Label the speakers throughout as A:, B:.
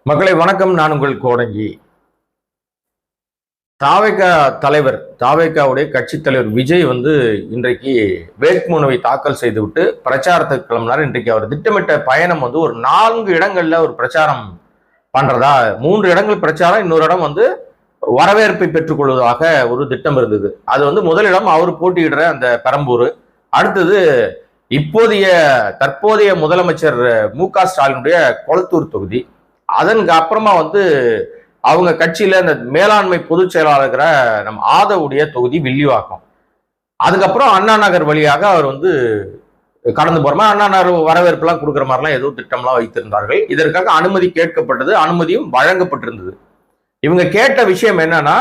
A: மக்களை வணக்கம். நான் உங்கள் கோடங்கி. தாவேகா தலைவர், தாவேகாவுடைய கட்சி தலைவர் விஜய் இன்றைக்கு வேட்புமனுவை தாக்கல் செய்துவிட்டு பிரச்சாரத்துக்கு கிளம்பினார். இன்றைக்கு அவர் திட்டமிட்ட பயணம் ஒரு 4 இடங்கள்ல ஒரு பிரச்சாரம் பண்றதா, 3 இடங்கள் பிரச்சாரம், இன்னொரு இடம் வரவேற்பை பெற்றுக் கொள்வதாக ஒரு திட்டம் இருந்தது. அது முதலிடம் அவர் போட்டியிடுற அந்த பெரம்பூர், அடுத்தது தற்போதைய முதலமைச்சர் மு.க. ஸ்டாலினுடைய கொளத்தூர் தொகுதி, அதற்கு அப்புறமா அவங்க கட்சியில இந்த மேலாண்மை பொதுச் செயலாளர் நம் ஆதவுடைய தொகுதி வில்லிவாக்கம், அதுக்கப்புறம் அண்ணா நகர் வழியாக அவர் கடந்து போறமா அண்ணா நகர் வரவேற்பு எல்லாம் கொடுக்குற மாதிரிலாம் ஏதோ திட்டம்லாம் வைத்திருந்தார்கள். இதற்காக அனுமதி கேட்கப்பட்டது, அனுமதியும் வழங்கப்பட்டிருந்தது. இவங்க கேட்ட விஷயம் என்னன்னா,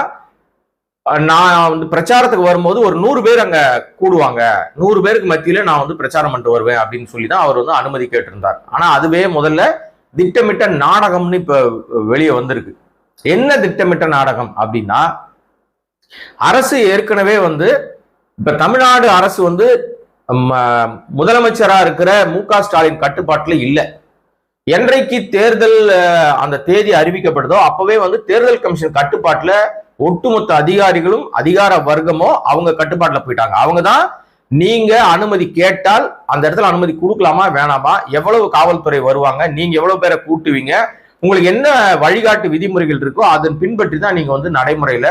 A: நான் பிரச்சாரத்துக்கு வரும்போது ஒரு 100 பேர் அங்க கூடுவாங்க, 100 பேருக்கு மத்தியில நான் பிரச்சாரம் பண்ணிட்டு வருவேன் அப்படின்னு சொல்லி தான் அவர் அனுமதி கேட்டிருந்தார். ஆனா அதுவே முதல்ல திட்டமிட்ட நாடகம்னு இப்ப வெளியே வந்திருக்கு. என்ன திட்டமிட்ட நாடகம் அப்படின்னா, அரசு ஏற்கனவே இப்ப தமிழ்நாடு அரசு முதலமைச்சரா இருக்கிற மு.க. ஸ்டாலின் கட்டுப்பாட்டுல இல்ல. என்றைக்கு தேர்தல் அந்த தேதி அறிவிக்கப்படுதோ அப்பவே தேர்தல் கமிஷன் கட்டுப்பாட்டுல ஒட்டுமொத்த அதிகாரிகளும் அதிகார வர்க்கமோ அவங்க கட்டுப்பாட்டுல போயிட்டாங்க. அவங்கதான் நீங்க அனுமதி கேட்டால் அந்த இடத்துல அனுமதி கொடுக்கலாமா வேணாமா, எவ்வளவு காவல்துறை வருவாங்க, நீங்க எவ்வளவு பேரை கூட்டுவீங்க, உங்களுக்கு என்ன வழிகாட்டு விதிமுறைகள் இருக்கோ அதன் பின்பற்றி தான் நீங்க நடைமுறையில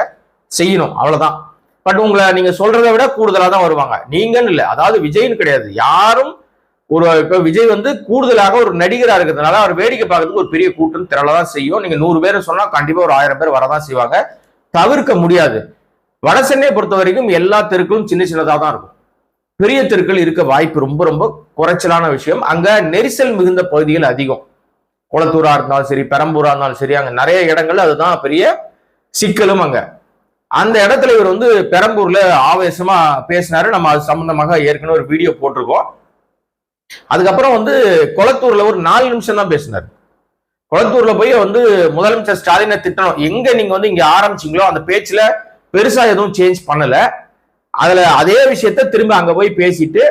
A: செய்யணும், அவ்வளவுதான். பட் உங்களை நீங்க சொல்றதை விட கூடுதலா தான் வருவாங்க. நீங்கன்னு இல்லை, அதாவது விஜய்னு கிடையாது, யாரும் இப்ப விஜய் கூடுதலாக ஒரு நடிகரா இருக்கிறதுனால அவர் வேடிக்கை பார்க்கறதுக்கு ஒரு பெரிய கூட்டம் திரளதான் செய்யும். நீங்க 100 பேர் சொன்னா கண்டிப்பா ஒரு 1000 பேர் வரதான் செய்வாங்க, தவிர்க்க முடியாது. வட சென்னையை பொறுத்த வரைக்கும் எல்லா தெருக்களும் சின்ன சின்னதா தான் இருக்கும், பெரிய தெருக்கள் இருக்க வாய்ப்பு ரொம்ப ரொம்ப குறைச்சலான விஷயம். அங்க நெரிசல் மிகுந்த பகுதிகள் அதிகம். குளத்தூரா இருந்தாலும் சரி, பெரம்பூரா இருந்தாலும் சரி, அங்க நிறைய இடங்கள் அதுதான் பெரிய சிக்கலும். அங்க அந்த இடத்துல இவர் பெரம்பூர்ல ஆவேசமா பேசினாரு. நம்ம அது சம்பந்தமாக ஏற்கனவே ஒரு வீடியோ போட்டிருக்கோம். அதுக்கப்புறம் குளத்தூர்ல ஒரு 4 நிமிஷம் தான் பேசினார். குளத்தூர்ல போய் முதலமைச்சர் ஸ்டாலினை திட்டணும், எங்க நீங்க இங்க ஆரம்பிச்சீங்களோ அந்த பேச்சுல பெருசா எதுவும் சேஞ்ச் பண்ணல. அதுல அதே விஷயத்த திரும்ப அங்க போய் பேசிட்டு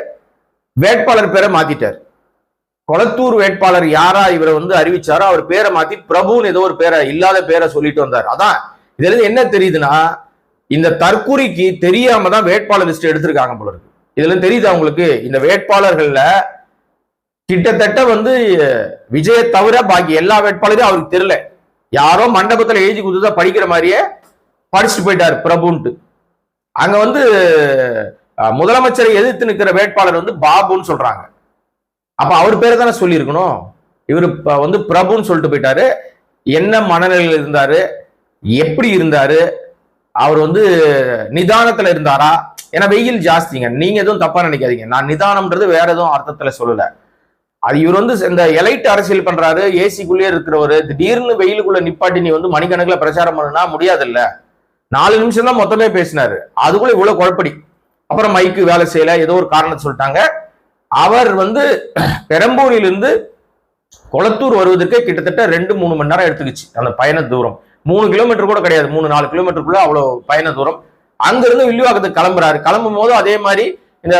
A: வேட்பாளர் பேரை மாத்திட்டார். கொளத்தூர் வேட்பாளர் யாரா இவரை அறிவிச்சாரோ அவர் பேரை மாத்தி பிரபுன்னு ஏதோ ஒரு பேரை, இல்லாத பேரை சொல்லிட்டு வந்தார். அதான் இதுல இருந்து என்ன தெரியுதுன்னா, இந்த தற்குறிக்கு தெரியாம தான் வேட்பாளர் லிஸ்ட் எடுத்திருக்காங்க போல இருக்கு. இதுல தெரியுது அவங்களுக்கு, இந்த வேட்பாளர்கள்ல கிட்டத்தட்ட விஜய தவிர பாக்கி எல்லா வேட்பாளரையும் அவருக்கு தெரியல. யாரோ மண்டபத்துல எழுதி குடுத்துதான் படிக்கிற மாதிரியே படிச்சுட்டு போயிட்டாரு பிரபுன்ட்டு. அங்க முதலமைச்சரை எதிர்த்து நிற்கிற வேட்பாளர் பாபுன்னு சொல்றாங்க. அப்ப அவர் பேரை தானே சொல்லி இருக்கணும். இவரு பிரபுன்னு சொல்லிட்டு போயிட்டாரு. என்ன மனநிலையில் இருந்தாரு, எப்படி இருந்தாரு, அவர் நிதானத்துல இருந்தாரா? ஏன்னா வெயில் ஜாஸ்திங்க, நீங்க எதுவும் தப்பா நினைக்காதீங்க. நான் நிதானம்ன்றது வேற எதுவும் அர்த்தத்துல சொல்லல. அது இவர் இந்த எலைட் அரசியல் பண்றாரு, ஏசிக்குள்ளே இருக்கிறவரு, திடீர்னு வெயிலுக்குள்ள நிப்பாட்டி நீ மணிக்கணக்கில் பிரச்சாரம் பண்ணுனா முடியாது இல்ல. 4 நிமிஷம் தான் மொத்தமே பேசினாரு, அதுக்குள்ள இவ்வளவு குழப்படி. அப்புறம் மைக்கு வேலை செய்யல, ஏதோ ஒரு காரணத்தை சொல்லிட்டாங்க. அவர் பெரம்பூரிலிருந்து கொளத்தூர் வருவதற்கு கிட்டத்தட்ட 2-3 மணி நேரம் எடுத்துக்கிச்சு அந்த பயண தூரம். 3 கிலோமீட்டர் கூட கிடையாது, 3-4 கிலோமீட்டருக்குள்ள அவ்வளவு பயண தூரம். அங்கிருந்து வில்லிவாக்கத்துக்கு கிளம்புறாரு. கிளம்பும் போது அதே மாதிரி இந்த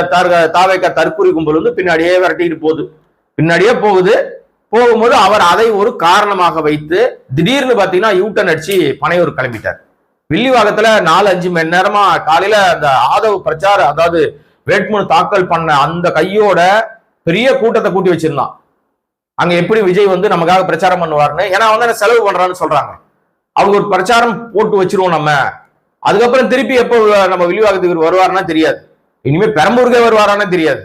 A: தாவேகா தற்குறி கும்பல் பின்னாடியே விரட்டிட்டு பின்னாடியே போகும்போது அவர் அதை ஒரு காரணமாக வைத்து திடீர்னு பாத்தீங்கன்னா யூட்டன் அடிச்சு பனையூர் கிளம்பிட்டார். வில்லிவாக்கத்துல 4-5 மணி நேரமா காலையில அந்த ஆதவ் பிரச்சாரம், அதாவது வேட்புமனு தாக்கல் பண்ண அந்த கையோட பெரிய கூட்டத்தை கூட்டி வச்சிருந்தான். அங்க எப்படி விஜய் நமக்காக பிரச்சாரம் பண்ணுவாருன்னு, ஏன்னா செலவு பண்றான்னு சொல்றாங்க. அவங்க ஒரு பிரச்சாரம் போட்டு வச்சிருவோம் நம்ம, அதுக்கப்புறம் திருப்பி எப்போ நம்ம வில்லிவாக்கத்துக்கு வருவாருன்னா தெரியாது, இனிமே பெரம்பூருக்கே வருவாரான்னு தெரியாது.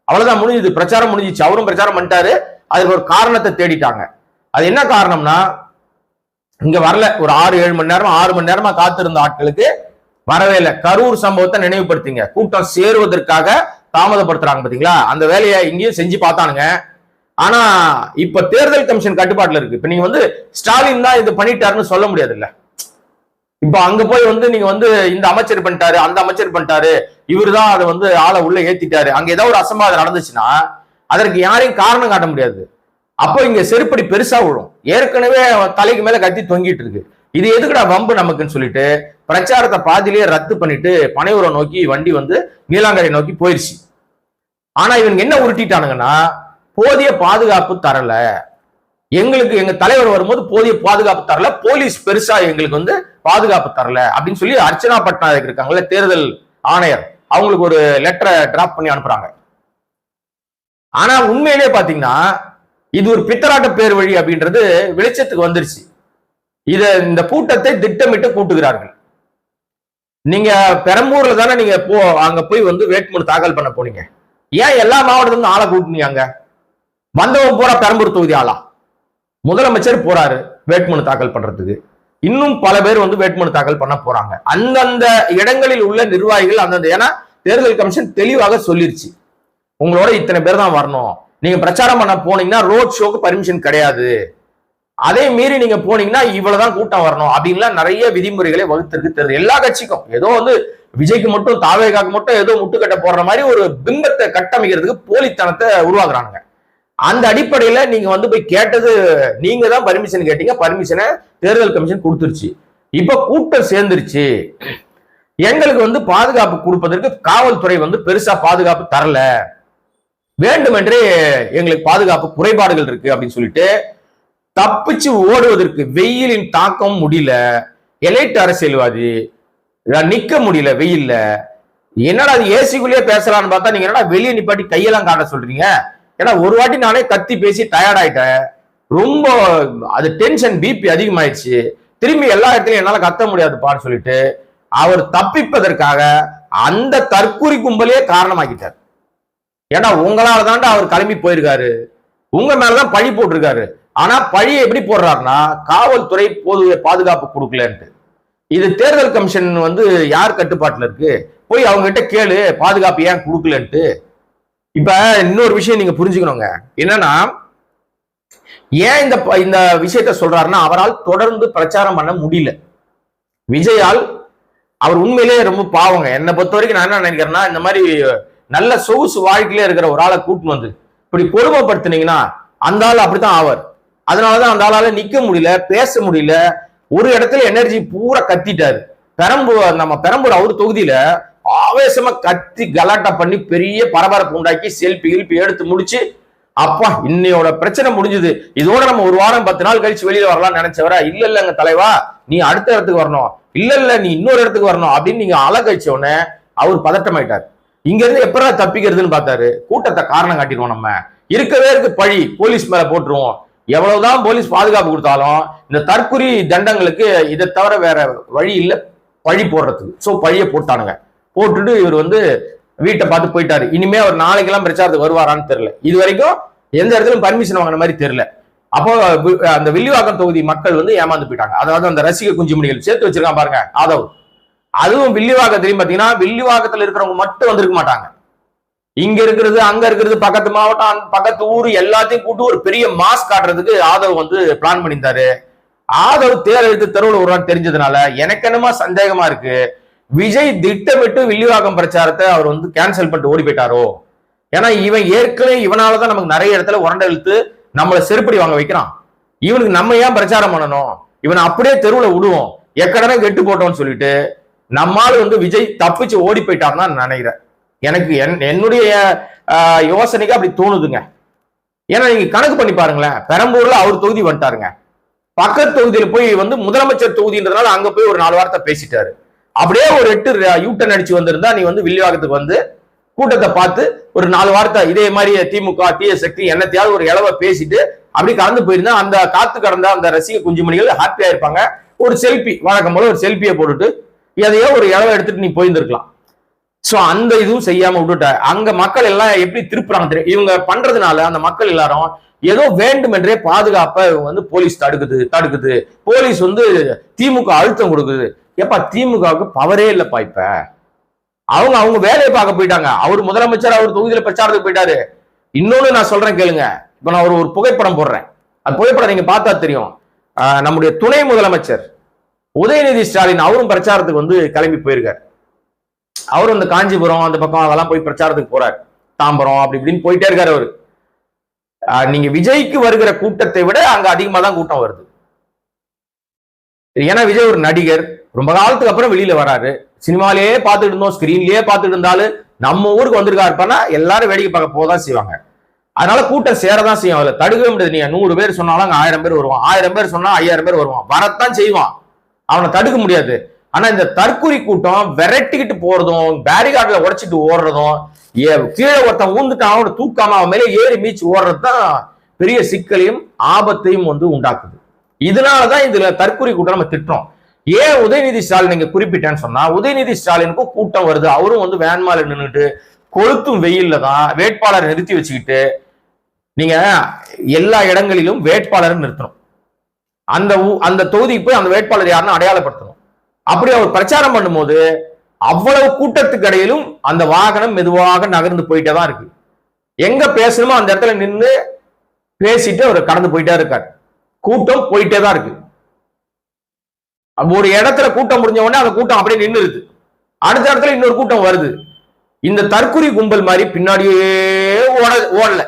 A: அவ்வளவுதான், முடிஞ்சது, பிரச்சாரம் முடிஞ்சிச்சு. அவரும் பிரச்சாரம் பண்ணிட்டாரு. அதுக்கு ஒரு காரணத்தை தேடிட்டாங்க. அது என்ன காரணம்னா, இங்க வரல. ஒரு 6-7 மணி நேரம் 6 மணி நேரமா காத்திருந்த ஆட்களுக்கு வரவே இல்லை. கரூர் சம்பவத்தை நினைவுபடுத்திங்க, கூட்டம் சேருவதற்காக தாமதப்படுத்துறாங்க பாத்தீங்களா, அந்த வேலையை இங்கேயும் செஞ்சு பார்த்தானுங்க. ஆனா இப்ப தேர்தல் கமிஷன் கட்டுப்பாட்டுல இருக்கு. இப்ப நீங்க ஸ்டாலின் தான் இது பண்ணிட்டாருன்னு சொல்ல முடியாது இல்ல. இப்ப அங்க போய் நீங்க இந்த அமைச்சர் பண்ணிட்டாரு, அந்த அமைச்சர் பண்ணிட்டாரு, இவரு தான் அதை ஆளை உள்ள ஏத்திட்டாரு, அங்க ஏதாவது ஒரு அசம்பாவிதம் நடந்துச்சுன்னா அதற்கு யாரையும் காரணம் காட்ட முடியாது. அப்போ இங்க செருப்படி பெருசா விழும். ஏற்கனவே தலைக்கு மேல கத்தி தொங்கிட்டு இருக்கு. இது எதுக்குடா வம்பு நமக்குன்னு சொல்லிட்டு பிரச்சாரத்தை பாதிலேயே ரத்து பண்ணிட்டு பனையூரை நோக்கி வண்டி நீலாங்கரை நோக்கி போயிருச்சு. ஆனா இவங்க என்ன உருட்டிட்டானுங்கன்னா, போதிய பாதுகாப்பு தரல, எங்களுக்கு எங்க தலைவர் வரும்போது போதிய பாதுகாப்பு தரல, போலீஸ் பெருசா எங்களுக்கு வந்து பாதுகாப்பு தரல அப்படின்னு சொல்லி அர்ச்சனா பட்நாயக் இருக்காங்கல்ல தேர்தல் ஆணையர், அவங்களுக்கு ஒரு லெட்டரை டிராப் பண்ணி அனுப்புறாங்க. ஆனா உண்மையிலேயே பாத்தீங்கன்னா இது ஒரு பித்தராட்ட பேர் வழி அப்படின்றது வெளிச்சத்துக்கு வந்துருச்சு. இந்த கூட்டத்தை திட்டமிட்டு கூட்டுகிறார்கள். நீங்க பெரம்பூர்ல தானே நீங்க அங்க போய் வந்து வேட்புமனு தாக்கல் பண்ண போனீங்க. ஏன் எல்லா மாவட்டத்திலும் ஆளை கூட்டினீங்க? அங்க வந்தவங்க போறா பெரம்பூர் தொகுதி ஆளா? முதலமைச்சர் போறாரு வேட்புமனு தாக்கல் பண்றதுக்கு, இன்னும் பல பேர் வந்து வேட்புமனு தாக்கல் பண்ண போறாங்க. அந்தந்த இடங்களில் உள்ள நிர்வாகிகள் அந்தந்த, ஏன்னா தேர்தல் கமிஷன் தெளிவாக சொல்லிருச்சு, உங்களோட இத்தனை பேர் தான் வரணும். நீங்க பிரச்சாரம் பண்ண போனீங்கன்னா ரோட் ஷோக்கு பர்மிஷன் கிடையாது, அதே மீறி நீங்க போனீங்கன்னா இவ்வளவுதான் கூட்டம் வரணும் அப்படின்லாம் நிறைய விதிமுறைகளை வகுத்திருக்கு தேர்தல். எல்லா கட்சிக்கும் ஏதோ வந்து விஜய்க்கு மட்டும் தாவேகாக்கு மட்டும் ஏதோ முட்டுக்கட்ட போடுற மாதிரி ஒரு பிம்பத்தை கட்டமைக்கிறதுக்கு போலித்தனத்தை உருவாக்குறாங்க. அந்த அடிப்படையில நீங்க வந்து போய் கேட்டது, நீங்க தான் பர்மிஷன் கேட்டீங்க, பர்மிஷனை தேர்தல் கமிஷன் கொடுத்துருச்சு. இப்ப கூட்டம் சேர்ந்துருச்சு, எங்களுக்கு வந்து பாதுகாப்பு கொடுப்பதற்கு காவல்துறை வந்து பெருசா பாதுகாப்பு தரல, வேண்டுமென்றே எங்களுக்கு பாதுகாப்பு குறைபாடுகள் இருக்கு அப்படின்னு சொல்லிட்டு தப்பிச்சு ஓடுவதற்கு வெயிலின் தாக்கம் முடியல. எலைட் அரசியல்வாதி நிக்க முடியல வெயில்ல. என்னடா அது ஏசிக்குள்ளேயே பேசலான்னு பார்த்தா நீங்க என்னடா வெளியே நிப்பாட்டி கையெல்லாம் காட்ட சொல்றீங்க? ஏன்னா ஒரு வாட்டி நானே கத்தி பேசி டயர்ட் ஆயிட்டேன், ரொம்ப அது டென்ஷன் பிபி அதிகமாயிடுச்சு, திரும்பி எல்லா இடத்துலயும் என்னால கத்த முடியாதுப்பான்னு சொல்லிட்டு அவர் தப்பிப்பதற்காக அந்த தற்கூரி கும்பலே காரணமாக்கிட்டார். ஏன்னா உங்களால தாண்டா அவர் கிளம்பி போயிருக்காரு, உங்க மேலதான் பழி போட்டிருக்காரு. ஆனா பழியை எப்படி போடுறாருன்னா காவல்துறை போதிய பாதுகாப்பு கொடுக்கலன்ட்டு. இது தேர்தல் கமிஷன் வந்து யார் கட்டுப்பாட்டுல இருக்கு? போய் அவங்க கிட்ட கேளு பாதுகாப்பு ஏன் கொடுக்கலன்ட்டு. இப்ப இன்னொரு விஷயம் நீங்க புரிஞ்சுக்கணுங்க, என்னன்னா ஏன் இந்த விஷயத்த சொல்றாருன்னா அவரால் தொடர்ந்து பிரச்சாரம் பண்ண முடியல. விஜயால் அவர் உண்மையிலேயே ரொம்ப பாவங்க. என்னை பொறுத்த வரைக்கும் நான் என்ன நினைக்கிறேன்னா, இந்த மாதிரி நல்ல சொகுசு வாழ்க்கையிலே இருக்கிற ஒரு ஆளை கூட்டின்னு வந்து இப்படி கொடுமைப்படுத்தினீங்கன்னா அந்த ஆள் அப்படித்தான் ஆவார். அதனாலதான் அந்த ஆளால நிக்க முடியல, பேச முடியல, ஒரு இடத்துல எனர்ஜி பூரா கத்திட்டாரு. நம்ம பெரம்பூர் அவர் தொகுதியில ஆவேசமா கத்தி கலாட்டா பண்ணி பெரிய பரபரப்பு உண்டாக்கி செல்பி எடுத்து முடிச்சு, அப்பா இன்னையோட பிரச்சனை முடிஞ்சது, இதோட நம்ம ஒரு வாரம் 10 நாள் கழிச்சு வெளியில வரலாம்னு நினைச்சவரா, இல்ல இல்லங்க தலைவா நீ அடுத்த இடத்துக்கு வரணும், இல்ல நீ இன்னொரு இடத்துக்கு வரணும் அப்படின்னு நீங்க அலக்கழிச்ச உடனே அவர் பதட்டமாயிட்டார். இங்க இருந்து எப்படா தப்பிக்கிறதுன்னு பார்த்தாரு. கூட்டத்தை காரணம் காட்டிடுவோம், நம்ம இருக்கவே இருக்கு பழி போலீஸ் மேல போட்டுருவோம், எவ்வளவுதான் போலீஸ் பாதுகாப்பு கொடுத்தாலும் இந்த தற்குறி தண்டங்களுக்கு இதை தவிர வேற வழி இல்லை பழி போடுறதுக்கு. சோ பழிய போட்டானுங்க. போட்டுட்டு இவர் வந்து வீட்டை பார்த்து போயிட்டாரு. இனிமே அவர் நாளைக்கெல்லாம் பிரச்சாரத்துக்கு வருவாரான்னு தெரியல. இது வரைக்கும் எந்த இடத்துலயும் பர்மிஷன் வாங்கின மாதிரி தெரியல. அப்போ அந்த வில்லிவாக்கம் தொகுதி மக்கள் வந்து ஏமாந்து போயிட்டாங்க. அதாவது அந்த ரசிக குஞ்சுமணிகள் சேர்த்து வச்சிருக்கான் பாருங்க ஆதவ், அதுவும் வில்லிவாக்கத்திலையும் பாத்தீங்கன்னா வில்லிவாக்கத்துல இருக்கிறவங்க மட்டும் வந்திருக்க மாட்டாங்க. இங்க இருக்கிறது அங்க இருக்கிறது பக்கத்து மாவட்டம் பக்கத்து ஊர் எல்லாத்தையும் கூட்டு ஒரு பெரிய மாஸ் காட்டுறதுக்கு ஆதவ் வந்து பிளான் பண்ணியிருந்தாரு. ஆதவ் தேர் எடுத்து தெருவில் ஒரு தெரிஞ்சதுனால எனக்கு என்னமா சந்தேகமா இருக்கு, விஜய் திட்டமிட்டு வில்லிவாக்கம் பிரச்சாரத்தை அவர் வந்து கேன்சல் பண்ணிட்டு ஓடி போயிட்டாரோ. ஏன்னா இவன் ஏற்கனவே இவனாலதான் நமக்கு நிறைய இடத்துல உரண்டை இழுத்து நம்மளை செருப்படி வாங்க வைக்கிறான். இவனுக்கு நம்ம ஏன் பிரச்சாரம் பண்ணணும், இவனை அப்படியே தெருவில் விடுவோம் எக்கடனே கெட்டு போட்டோம்னு சொல்லிட்டு நம்மால் வந்து விஜய் தப்பிச்சு ஓடி போயிட்டான்னு தான் நினைக்கிறேன். எனக்கு என்னுடைய யோசனைக்கு அப்படி தோணுதுங்க. ஏன்னா நீங்க கணக்கு பண்ணி பாருங்களேன், பெரம்பூர்ல அவர் தொகுதி வந்துட்டாருங்க, பக்கத்து தொகுதியில போய் வந்து முதலமைச்சர் தொகுதின்றதுனால அங்க போய் ஒரு 4 வார்த்தை பேசிட்டாரு. அப்படியே ஒரு 8 யூட்டன் அடிச்சு வந்திருந்தா நீ வந்து வில்லிவாக்கத்துக்கு வந்து கூட்டத்தை பார்த்து ஒரு 4 வார்த்தை இதே மாதிரி திமுக தீய சக்தி என்னத்தையாவது ஒரு இளவ பேசிட்டு அப்படி கலந்து போயிருந்தா அந்த காத்து கடந்த அந்த ரசிக குஞ்சுமணிகள் ஹாப்பியா இருப்பாங்க. ஒரு செல்ஃபி வழக்கம் போல ஒரு செல்ஃபியை போட்டுட்டு எதையோ ஒரு இளவ எடுத்துட்டு நீ போயிருந்திருக்கலாம். சோ அந்த இதுவும் செய்யாம விட்டுட்ட. அங்க மக்கள் எல்லாம் எப்படி திருப்புறாங்க தெரியும். இவங்க பண்றதுனால அந்த மக்கள் எல்லாரும் ஏதோ வேண்டுமென்றே பாதுகாப்பை வந்து போலீஸ் தடுக்குது, போலீஸ் வந்து திமுக அழுத்தம் கொடுக்குது. எப்ப திமுகவுக்கு பவரே இல்லப்பா. இப்ப அவங்க வேலையை பார்க்க போயிட்டாங்க. அவர் முதலமைச்சர் அவர் தொகுதியில பிரச்சாரத்துக்கு போயிட்டாரு. இன்னொன்னு நான் சொல்றேன் கேளுங்க. இப்ப நான் ஒரு புகைப்படம் போடுறேன், அந்த புகைப்படம் நீங்க பார்த்தா தெரியும். நம்முடைய துணை முதலமைச்சர் உதயநிதி ஸ்டாலின் அவரும் பிரச்சாரத்துக்கு வந்து கிளம்பி போயிருக்காரு. அவரும் இந்த காஞ்சிபுரம் அந்த பக்கம் அதெல்லாம் போய் பிரச்சாரத்துக்கு போறாரு, தாம்பரம் அப்படி இப்படின்னு போயிட்டே இருக்காரு அவரு. நீங்க விஜய்க்கு வருகிற கூட்டத்தை விட அங்க அதிகமா தான் கூட்டம் வருது. ஏன்னா விஜய் ஒரு நடிகர், ரொம்ப காலத்துக்கு அப்புறம் வெளியில வராரு. சினிமாலேயே பார்த்துட்டு இருந்தோம், ஸ்கிரீன்லயே பார்த்துட்டு இருந்தாலும் நம்ம ஊருக்கு வந்திருக்காருப்பானா எல்லாரும் வேடிக்கை பார்க்க போதான் செய்வாங்க. அதனால கூட்டம் சேரதான் செய்யும். அதுல தடுக்கவே முடியாது. நீங்க 100 பேர் சொன்னாலும் அங்க 1000 பேர் வருவான், 1000 பேர் சொன்னா 5000 பேர் வருவான், வரத்தான் செய்வான், அவனை தடுக்க முடியாது. ஆனா இந்த தற்குறி கூட்டம் விரட்டிக்கிட்டு போறதும், பேரிகார்ட்ல உடைச்சிட்டு ஓடுறதும், கீழே ஒருத்தன் ஊந்துட்டான் அவனை தூக்காம அவன் மேலே ஏறி மீச்சு ஓடுறது தான் பெரிய சிக்கலையும் ஆபத்தையும் உண்டாக்குது. இதனாலதான் இதுல தற்குறி கூட்டம் நம்ம திட்டுறோம். ஏன் உதயநிதி ஸ்டாலின் நீங்க குறிப்பிட்டேன்னு சொன்னா, உதயநிதி ஸ்டாலினுக்கும் கூட்டம் வருது. அவரும் வேன்மால நின்றுட்டு கொளுத்தும் வெயில்ல தான் வேட்பாளரை நிறுத்தி வச்சுக்கிட்டு, நீங்க எல்லா இடங்களிலும் வேட்பாளரை நிறுத்தணும். அந்த தொகுதிக்கு போய் அந்த வேட்பாளர் யாருன்னு அடையாளப்படுத்தணும். அப்படி அவர் பிரச்சாரம் பண்ணும்போது அவ்வளவு கூட்டத்துக்கு இடையிலும் அந்த வாகனம் மெதுவாக நகர்ந்து போயிட்டே தான் இருக்கு. எங்க பேசணுமோ அந்த இடத்துல நின்று பேசிட்டு அவர் கடந்து போயிட்டே இருக்காரு. கூட்டம் போயிட்டே தான் இருக்கு. ஒரு இடத்துல கூட்டம் முடிஞ்ச உடனே அந்த கூட்டம் அப்படியே நின்றுது. அடுத்த இடத்துல இன்னொரு கூட்டம் வருது. இந்த தற்குறி கும்பல் மாதிரி பின்னாடியே ஓடல.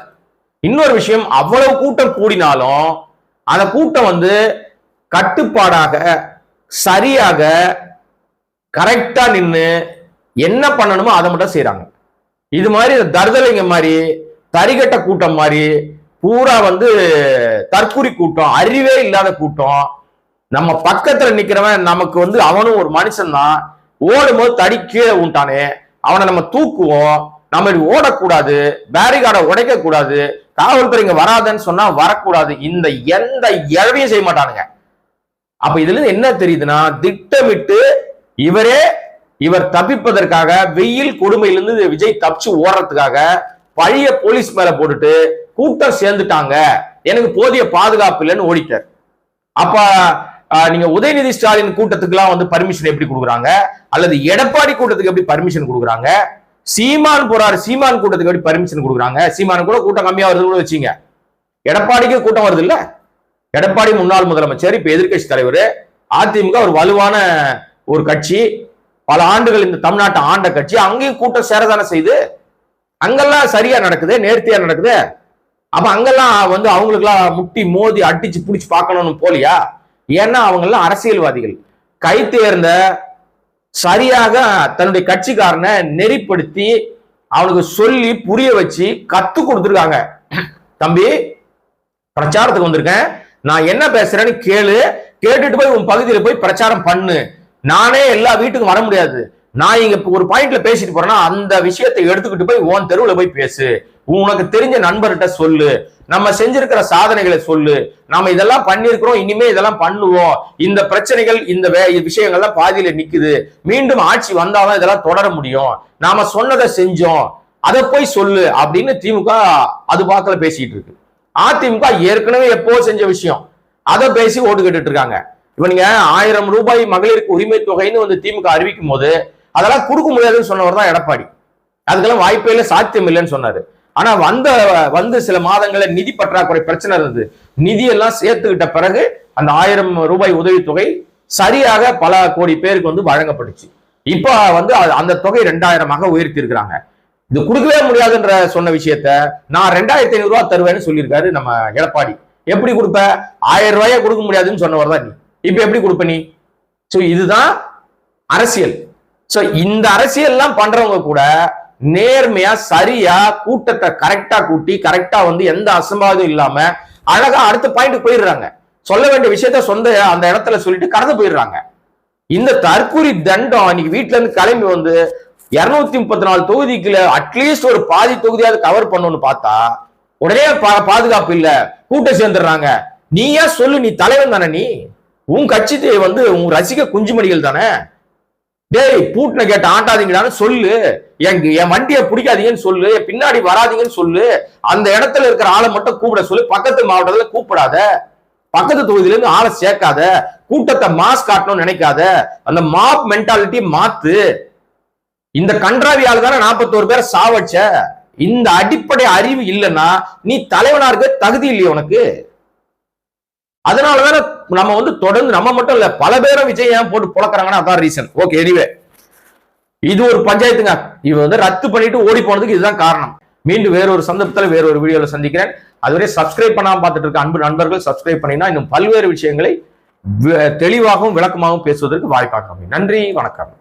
A: இன்னொரு விஷயம், அவ்வளவு கூட்டம் கூடினாலும் அந்த கூட்டம் கட்டுப்பாடாக சரியாக கரெக்டா நின்று என்ன பண்ணணுமோ அதை மட்டும் செய்யறாங்க. இது மாதிரி தருதலைங்க மாதிரி தரிகட்ட கூட்டம் மாதிரி பூரா தற்குறி கூட்டம், அறிவே இல்லாத கூட்டம். நம்ம பக்கத்துல நிக்கிறவன் நமக்கு அவனும் ஒரு மனுஷன் தான். ஓடும்போது தடி கீழே உண்டானே, அவனை நம்ம தூக்குவோம். நம்ம ஓடக்கூடாது, பேரிகார்டை உடைக்க கூடாது, காவல்துறை இங்க வராதுன்னு சொன்னா வரக்கூடாது. இந்த எந்த இழவையும் செய்ய மாட்டானுங்க. அப்ப இதுல இருந்து என்ன தெரியுதுன்னா, திட்டமிட்டு இவர் தப்பிப்பதற்காக, வெயில் கொடுமையிலிருந்து விஜய் தப்பிச்சு ஓடுறதுக்காக பழைய போலீஸ் மேல போட்டுட்டு கூட்டம் சேர்ந்துட்டாங்க, எனக்கு போதிய பாதுகாப்பு இல்லைன்னு ஓடிட்டார். அப்ப நீங்க உதயநிதி ஸ்டாலின் கூட்டத்துக்கு பர்மிஷன் எப்படி கொடுக்குறாங்க, அல்லது எடப்பாடி கூட்டத்துக்கு எப்படி பர்மிஷன் கொடுக்குறாங்க, சீமான் போறாரு சீமான் கூட்டத்துக்கு எப்படி பர்மிஷன் கொடுக்குறாங்க? சீமான் கூட கூட்டம் கம்மியா வருது கூட வச்சுங்க, எடப்பாடிக்கு கூட்டம் வருது இல்ல. எடப்பாடி முன்னாள் முதலமைச்சர், இப்ப எதிர்கட்சி தலைவர். அதிமுக ஒரு வலுவான ஒரு கட்சி, பல ஆண்டுகள் இந்த தமிழ்நாட்டை ஆண்ட கட்சி. அங்கேயும் கூட்டம் சேரதானே செய்து. அங்கெல்லாம் சரியா நடக்குது, நேர்த்தியா நடக்குது. அப்ப அங்கெல்லாம் அவங்களுக்கெல்லாம் முட்டி மோதி அடிச்சு பிடிச்சு பார்க்கணும்னு போலியா? ஏன்னா அவங்க எல்லாம் அரசியல்வாதிகள். கை தேர்ந்த சரியாக தன்னுடைய கட்சிக்காரனை நெறிப்படுத்தி அவனுக்கு சொல்லி புரிய வச்சு கத்து கொடுத்துருக்காங்க. தம்பி, பிரச்சாரத்துக்கு வந்திருக்கேன், நான் என்ன பேசுறேன்னு கேளு, கேட்டுட்டு போய் உன் பகுதியில போய் பிரச்சாரம் பண்ணு. நானே எல்லா வீட்டுக்கும் வர முடியாது, நான் இங்க ஒரு பாயிண்ட்ல பேசிட்டு போறேன்னா அந்த விஷயத்தை எடுத்துக்கிட்டு போய் உன் தெருவுல போய் பேசு, உனக்கு தெரிஞ்ச நண்பர்கிட்ட சொல்லு, நம்ம செஞ்சிருக்கிற சாதனைகளை சொல்லு, நாம இதெல்லாம் பண்ணிருக்கிறோம், இனிமே இதெல்லாம் பண்ணுவோம், இந்த பிரச்சனைகள் இந்த விஷயங்கள்லாம் பாதியில நிக்குது, மீண்டும் ஆட்சி வந்தாதான் இதெல்லாம் தொடர முடியும், நாம சொன்னதை செஞ்சோம், அதை போய் சொல்லு அப்படின்னு திமுக அது பாக்கல பேசிட்டு இருக்கு. அதிமுக ஏற்கனவே எப்போ செஞ்ச விஷயம் அதை பேசி ஓட்டு கேட்டுட்டு இருக்காங்க. இப்ப நீங்க 1000 ரூபாய் மகளிருக்கு உரிமை தொகைன்னு திமுக அறிவிக்கும் போது அதெல்லாம் கொடுக்க முடியாதுன்னு சொன்னவர் தான் எடப்பாடி. அதுக்கெல்லாம் வாய்ப்பே இல்லை, சாத்தியம் இல்லைன்னு சொன்னாரு. ஆனா சில மாதங்கள நிதி பற்றாக்குறை பிரச்சனை இருந்தது. நிதி எல்லாம் சேர்த்துக்கிட்ட பிறகு அந்த 1000 ரூபாய் உதவித்தொகை சரியாக பல கோடி பேருக்கு வழங்கப்பட்டுச்சு. இப்ப அந்த தொகை 2000 உயர்த்தி இருக்கிறாங்க. இது கொடுக்கவே முடியாதுன்ற சொன்ன விஷயத்த நான் 2500 ரூபாய் தருவேன்னு சொல்லியிருக்காரு நம்ம எடப்பாடி. எப்படி கொடுப்ப? 1000 ரூபாயை கொடுக்க முடியாதுன்னு சொன்னவர் தான் நீ, இப்ப எப்படி கொடுப்ப நீ? சோ இதுதான் அரசியல். சோ இந்த அரசியல் எல்லாம் பண்றவங்க கூட நேர்மையா சரியா கூட்டத்தை கரெக்டா கூட்டி கரெக்டா எந்த அசம்பாவிதம் இல்லாம அழகா அடுத்த பாயிண்ட் போயிடுறாங்க. சொல்ல வேண்டிய விஷயத்த அந்த இடத்துல சொல்லிட்டு கடந்து போயிடுறாங்க. இந்த தற்குறி தண்டம் இன்னைக்கு வீட்டுல இருந்து கிளம்பி 234 தொகுதிக்குள்ள அட்லீஸ்ட் ஒரு பாதி தொகுதியாவது கவர் பண்ணணும்னு பார்த்தா உடனே பாதுகாப்பு இல்ல, கூட்டம் சேர்ந்துடுறாங்க. நீயா சொல்லு, நீ தலைவன் தானே, நீ உன் கட்சி உன் ரசிக குஞ்சுமணிகள் தானே. டேய், பூட்டின கேட்ட ஆட்டாதீங்கடான்னு சொல்லு, என் வண்டியை பிடிக்காதீங்கன்னு சொல்லு, பின்னாடி வராதீங்கன்னு சொல்லு, அந்த இடத்துல இருக்கிற ஆளை மட்டும் கூப்பிட சொல்லு, பக்கத்து மாவட்டத்துல கூப்பிடாத, பக்கத்து தொகுதியில இருந்து ஆளை சேர்க்காத, கூட்டத்தை மாஸ் காட்டணும்னு நினைக்காத, அந்த மாப் மென்டாலிட்டி மாத்து. இந்த கன்றாவியால தானே 41 பேரை சாவச்ச. இந்த அடிப்படை அறிவு இல்லைன்னா நீ தலைவனா இருக்க தகுதி இல்லையே உனக்கு. அதனாலதானே நம்ம தொடர்ந்து நம்ம மட்டும் இல்ல பல பேரை விஜய் ஏன் போட்டு புழக்கிறாங்கன்னா அதான் ரீசன். ஓகே, எனிவே இது ஒரு பஞ்சாயத்துங்க. இவ ரத்து பண்ணிட்டு ஓடி போனதுக்கு இதுதான் காரணம். மீண்டும் வேறொரு சந்தர்ப்பத்தில் வேறொரு வீடியோல சந்திக்கிறேன். அதுவரை சப்ஸ்கிரைப் பண்ணாம பார்த்துட்டு இருக்க அன்பு நண்பர்கள் சப்ஸ்கிரைப் பண்ணினா இன்னும் பல்வேறு விஷயங்களை தெளிவாகவும் விளக்கமாகவும் பேசுவதற்கு வாய்ப்பாக. நன்றி, வணக்கம்.